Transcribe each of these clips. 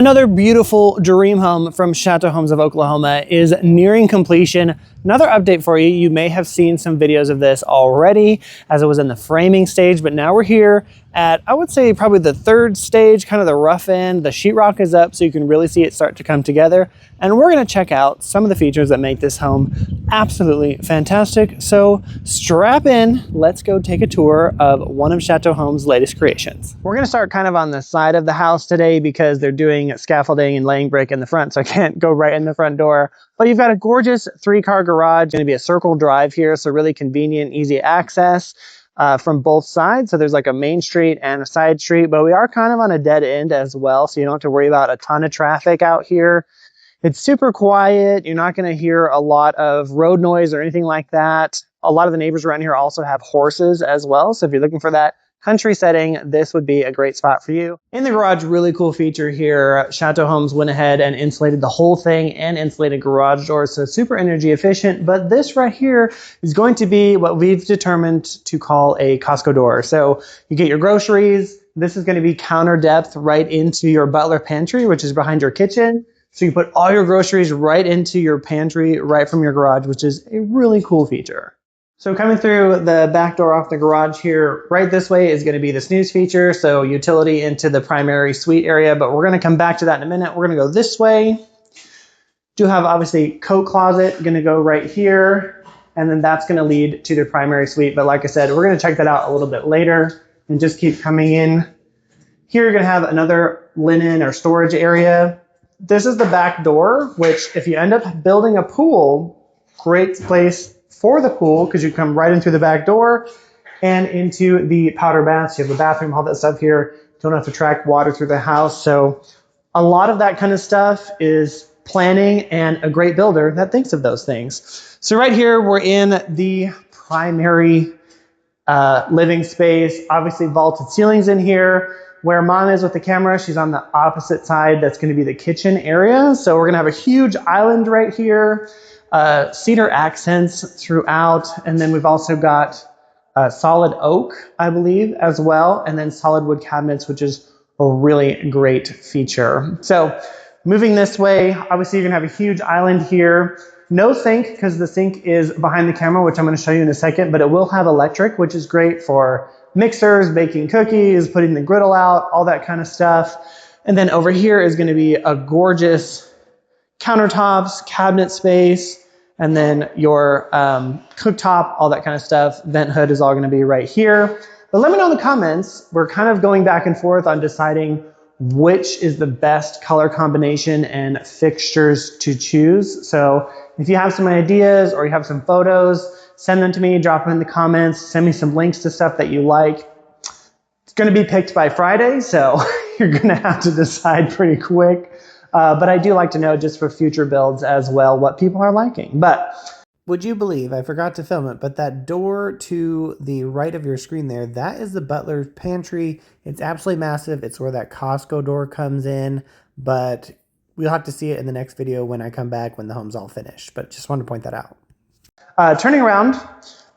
Another beautiful dream home from Chateau Homes of Oklahoma is nearing completion. Another update for you. You may have seen some videos of this already as it was in the framing stage, but now we're here at, I would say, probably the third stage, kind of the rough end. The sheetrock is up so you can really see it start to come together. And we're going to check out some of the features that make this home absolutely fantastic. So strap in, let's go take a tour of one of Chateau Homes' latest creations. We're going to start kind of on the side of the house today because they're doing scaffolding and laying brick in the front, so I can't go right in the front door. But you've got a gorgeous 3-car garage, going to be a circle drive here, so really convenient, easy access from both sides. So there's like a main street and a side street, but we are kind of on a dead end as well, so you don't have to worry about a ton of traffic out here. It's super quiet. You're not going to hear a lot of road noise or anything like that. A lot of the neighbors around here also have horses as well, so if you're looking for that country setting, this would be a great spot for you. In the garage, really cool feature here. Chateau Homes went ahead and insulated the whole thing and insulated garage doors, so super energy efficient. But this right here is going to be what we've determined to call a Costco door. So you get your groceries. This is going to be counter depth right into your butler pantry, which is behind your kitchen. So you put all your groceries right into your pantry, right from your garage, which is a really cool feature. So coming through the back door off the garage here, right this way is going to be the snooze feature. So utility into the primary suite area, but we're going to come back to that in a minute. We're going to go this way. Do have obviously coat closet going to go right here. And then that's going to lead to the primary suite. But like I said, we're going to check that out a little bit later and just keep coming in. Here you're going to have another linen or storage area. This is the back door, which if you end up building a pool, great place for the pool because you come right in through the back door and into the powder baths. You have the bathroom, all that stuff here. Don't have to track water through the house. So a lot of that kind of stuff is planning and a great builder that thinks of those things. So right here, we're in the primary living space, obviously vaulted ceilings in here. Where mom is with the camera, she's on the opposite side. That's going to be the kitchen area. So we're going to have a huge island right here, cedar accents throughout. And then we've also got solid oak, I believe, as well. And then solid wood cabinets, which is a really great feature. So moving this way, obviously you're going to have a huge island here. No sink because the sink is behind the camera, which I'm going to show you in a second, but it will have electric, which is great for mixers, baking cookies, putting the griddle out, all that kind of stuff. And then over here is going to be a gorgeous countertops, cabinet space, and then your cooktop, all that kind of stuff. Vent hood is all going to be right here. But let me know in the comments. We're kind of going back and forth on deciding which is the best color combination and fixtures to choose. So if you have some ideas or you have some photos, send them to me, drop them in the comments, send me some links to stuff that you like. It's going to be picked by Friday, so you're going to have to decide pretty quick. But I do like to know just for future builds as well what people are liking. But would you believe, I forgot to film it, but that door to the right of your screen there, that is the butler's pantry. It's absolutely massive. It's where that Costco door comes in, but we'll have to see it in the next video when I come back when the home's all finished. But just wanted to point that out. Turning around,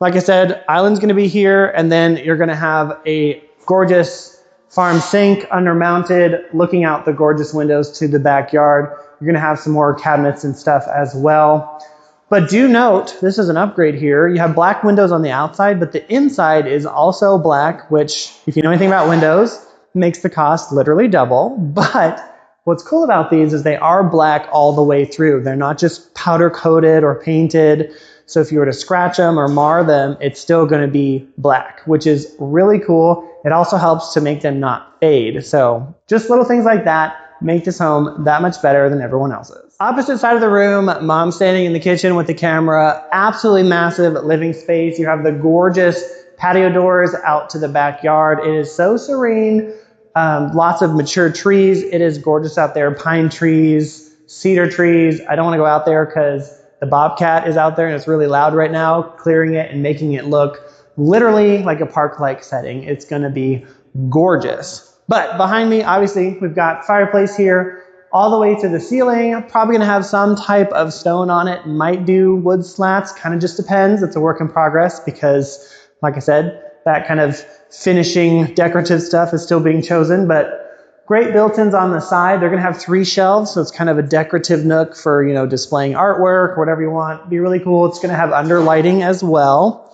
like I said, island's going to be here, and then you're going to have a gorgeous farm sink undermounted, looking out the gorgeous windows to the backyard. You're going to have some more cabinets and stuff as well. But do note, this is an upgrade here. You have black windows on the outside, but the inside is also black, which, if you know anything about windows, makes the cost literally double. But what's cool about these is they are black all the way through. They're not just powder coated or painted. So if you were to scratch them or mar them, it's still going to be black, which is really cool. It also helps to make them not fade. So just little things like that make this home that much better than everyone else's. Opposite side of the room, mom standing in the kitchen with the camera. Absolutely massive living space. You have the gorgeous patio doors out to the backyard. It is so serene. Lots of mature trees. It is gorgeous out there. Pine trees, cedar trees. I don't want to go out there because the bobcat is out there and it's really loud right now, clearing it and making it look literally like a park-like setting. It's going to be gorgeous. But behind me, obviously, we've got fireplace here all the way to the ceiling. Probably going to have some type of stone on it. Might do wood slats. Kind of just depends. It's a work in progress because, like I said, that kind of finishing decorative stuff is still being chosen. But Great built-ins on the side. They're gonna have 3 shelves, so it's kind of a decorative nook for, you know, displaying artwork, whatever you want. Be really cool. It's gonna have under lighting as well.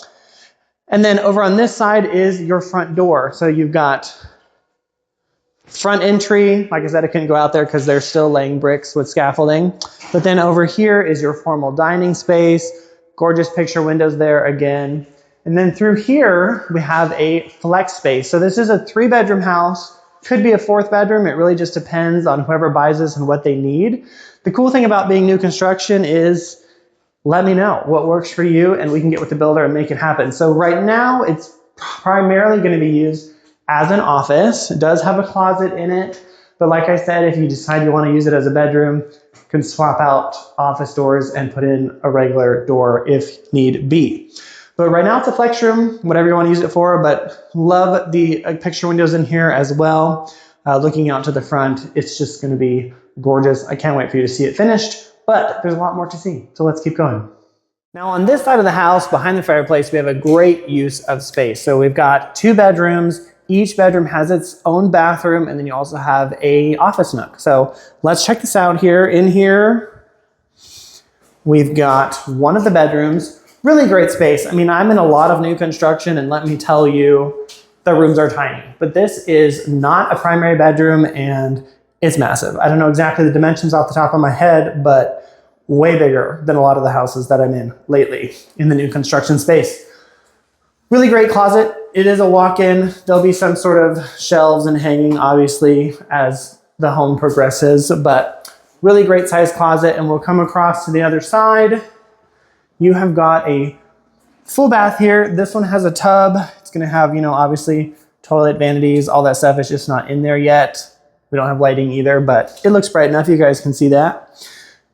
And then over on this side is your front door. So you've got front entry. Like I said, I couldn't go out there because they're still laying bricks with scaffolding. But then over here is your formal dining space. Gorgeous picture windows there again. And then through here, we have a flex space. So this is a 3-bedroom house. Could be a 4th bedroom. It really just depends on whoever buys this and what they need. The cool thing about being new construction is let me know what works for you and we can get with the builder and make it happen. So right now it's primarily going to be used as an office. It does have a closet in it, but like I said, if you decide you want to use it as a bedroom, you can swap out office doors and put in a regular door if need be. But right now it's a flex room, whatever you want to use it for, but love the picture windows in here as well. Looking out to the front, it's just going to be gorgeous. I can't wait for you to see it finished. But there's a lot more to see, so let's keep going. Now on this side of the house, behind the fireplace, we have a great use of space. So we've got 2 bedrooms. Each bedroom has its own bathroom, and then you also have a office nook. So let's check this out here. In here, we've got one of the bedrooms. Really great space. I mean, I'm in a lot of new construction, and let me tell you, the rooms are tiny. But this is not a primary bedroom, and it's massive. I don't know exactly the dimensions off the top of my head, but way bigger than a lot of the houses that I'm in lately in the new construction space. Really great closet. It is a walk-in. There'll be some sort of shelves and hanging, obviously, as the home progresses, but really great size closet. And we'll come across to the other side. You have got a full bath here. This one has a tub. It's gonna have, you know, obviously toilet, vanities, all that stuff is just not in there yet. We don't have lighting either, but it looks bright enough. You guys can see that.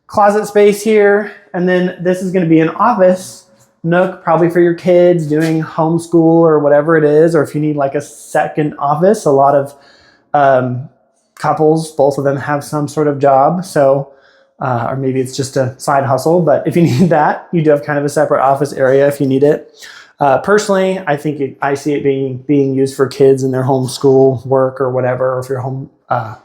Closet space here. And then this is going to be an office nook, probably for your kids doing homeschool or whatever it is. Or if you need like a second office, a lot of couples, both of them have some sort of job. So, or maybe it's just a side hustle, but if you need that, you do have kind of a separate office area if you need it. Personally, I think I see it being used for kids in their homeschool work or whatever, or if you're not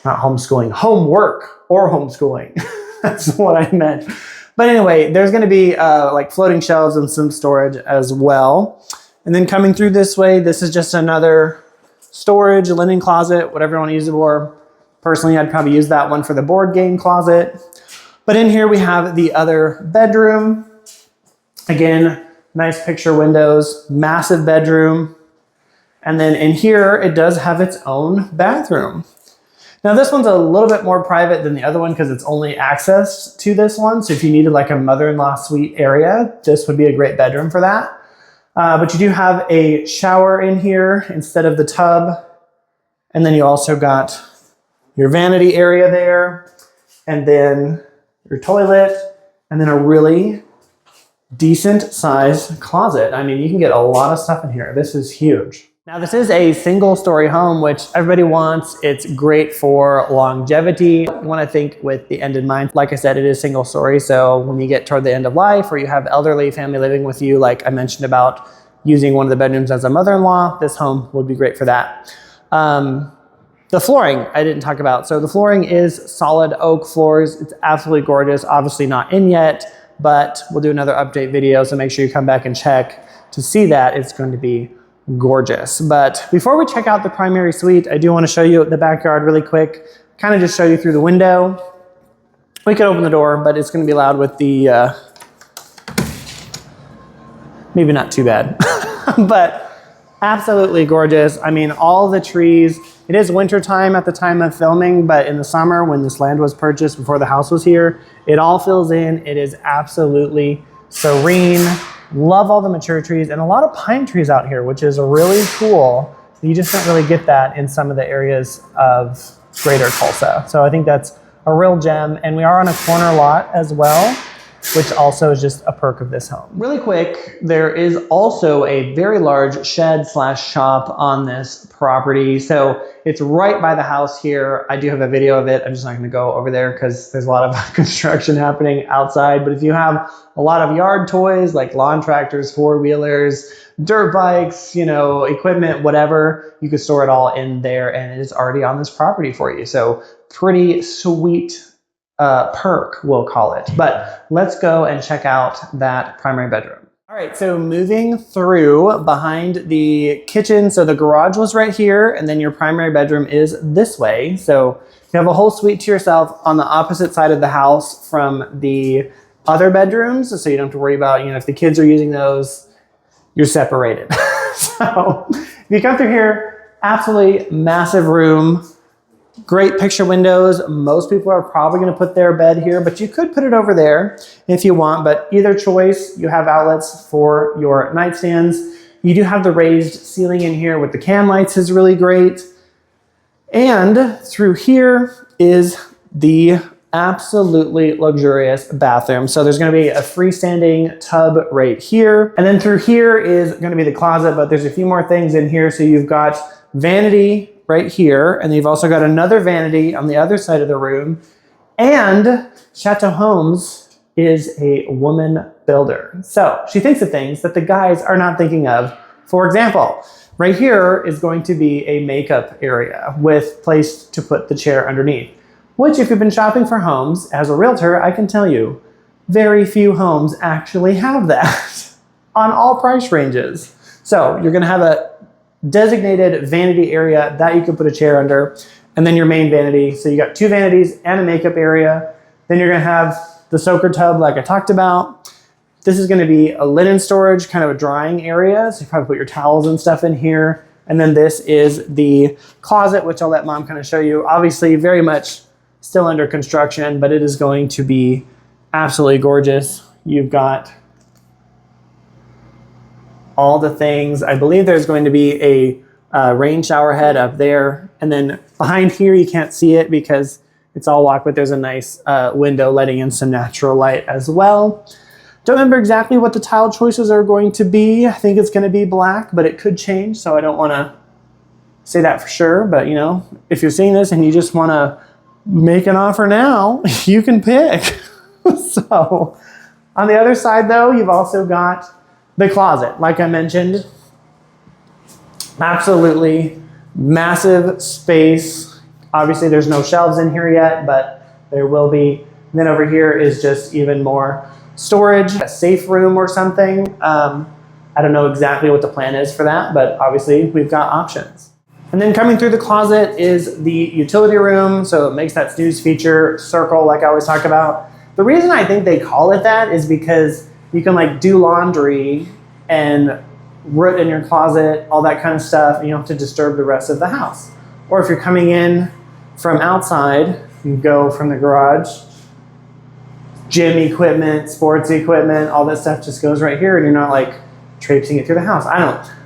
homeschooling, homework or homeschooling. That's what I meant. But anyway, there's going to be like floating shelves and some storage as well. And then coming through this way, this is just another storage, linen closet, whatever you want to use it for. Personally, I'd probably use that one for the board game closet. But in here we have the other bedroom. Again, nice picture windows, massive bedroom. And then in here, it does have its own bathroom. Now this one's a little bit more private than the other one because it's only access to this one. So if you needed like a mother-in-law suite area, this would be a great bedroom for that. But you do have a shower in here instead of the tub. And then you also got your vanity area there, and then your toilet, and then a really decent sized closet. I mean, you can get a lot of stuff in here. This is huge. Now this is a single story home, which everybody wants. It's great for longevity. You want to think with the end in mind. Like I said, it is single story. So when you get toward the end of life or you have elderly family living with you, like I mentioned about using one of the bedrooms as a mother-in-law, this home would be great for that. The flooring I didn't talk about. So the flooring is solid oak floors. It's absolutely gorgeous. Obviously not in yet, but we'll do another update video. So make sure you come back and check to see that. It's going to be gorgeous. But before we check out the primary suite, I do want to show you the backyard really quick, kind of just show you through the window. We could open the door, but it's going to be loud with the, maybe not too bad, but absolutely gorgeous. I mean, all the trees. It is winter time at the time of filming, but in the summer when this land was purchased before the house was here, it all fills in. It is absolutely serene. Love all the mature trees and a lot of pine trees out here, which is really cool. You just don't really get that in some of the areas of greater Tulsa. So I think that's a real gem. And we are on a corner lot as well, which also is just a perk of this home. Really quick, there is also a very large shed slash shop on this property. So it's right by the house here. I do have a video of it. I'm just not going to go over there because there's a lot of construction happening outside. But if you have a lot of yard toys like lawn tractors, four-wheelers, dirt bikes, you know, equipment, whatever, you could store it all in there and it is already on this property for you. So pretty sweet perk, we'll call it. But let's go and check out that primary bedroom. All right, so moving through behind the kitchen. So the garage was right here, and then your primary bedroom is this way. So you have a whole suite to yourself on the opposite side of the house from the other bedrooms. So you don't have to worry about, you know, if the kids are using those, you're separated. So if you come through here, absolutely massive room. Great picture windows. Most people are probably going to put their bed here, but you could put it over there if you want. But either choice, you have outlets for your nightstands. You do have the raised ceiling in here with the can lights is really great. And through here is the absolutely luxurious bathroom. So there's going to be a freestanding tub right here. And then through here is going to be the closet, but there's a few more things in here. So you've got vanity right here, and you've also got another vanity on the other side of the room. And Chateau Homes is a woman builder. So she thinks of things that the guys are not thinking of. For example, right here is going to be a makeup area with place to put the chair underneath, which if you've been shopping for homes as a realtor, I can tell you, very few homes actually have that on all price ranges. So you're gonna have a designated vanity area that you can put a chair under, and then your main vanity. So you got two vanities and a makeup area. Then you're gonna have the soaker tub like I talked about. This is gonna be a linen storage, kind of a drying area. So you probably put your towels and stuff in here. And then this is the closet, which I'll let mom kind of show you. Obviously very much still under construction, but it is going to be absolutely gorgeous. You've got all the things. I believe there's going to be a rain shower head up there. And then behind here, you can't see it because it's all walk, but there's a nice window letting in some natural light as well. Don't remember exactly what the tile choices are going to be. I think it's going to be black, but it could change. So I don't want to say that for sure. But you know, if you're seeing this and you just want to make an offer now, you can pick. So on the other side though, you've also got the closet, like I mentioned, absolutely massive space. Obviously there's no shelves in here yet, but there will be. And then over here is just even more storage, a safe room or something. I don't know exactly what the plan is for that, but obviously we've got options. And then coming through the closet is the utility room. So it makes that snooze feature circle like I always talk about. The reason I think they call it that is because you can like do laundry and root in your closet, all that kind of stuff, and you don't have to disturb the rest of the house. Or if you're coming in from outside, you go from the garage, gym equipment, sports equipment, all that stuff just goes right here and you're not like traipsing it through the house.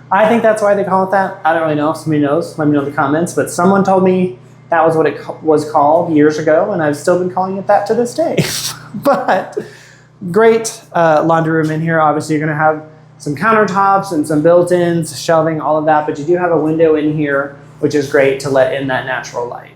I think that's why they call it that. I don't really know. If somebody knows, let me know in the comments, but someone told me that was what it was called years ago, and I've still been calling it that to this day. But great laundry room in here. Obviously, you're going to have some countertops and some built-ins, shelving, all of that, but you do have a window in here, which is great to let in that natural light.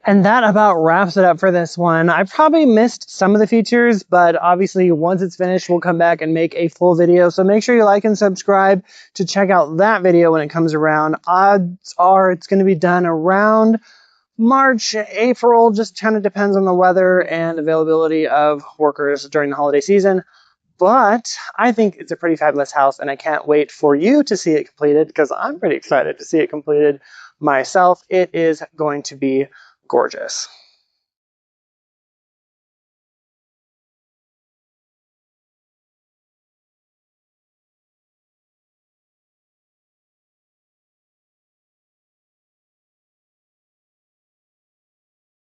And that about wraps it up for this one. I probably missed some of the features, but obviously once it's finished, we'll come back and make a full video. So make sure you like and subscribe to check out that video when it comes around. Odds are it's going to be done around March, April, just kind of depends on the weather and availability of workers during the holiday season. But I think it's a pretty fabulous house, and I can't wait for you to see it completed because I'm pretty excited to see it completed myself. It is going to be gorgeous.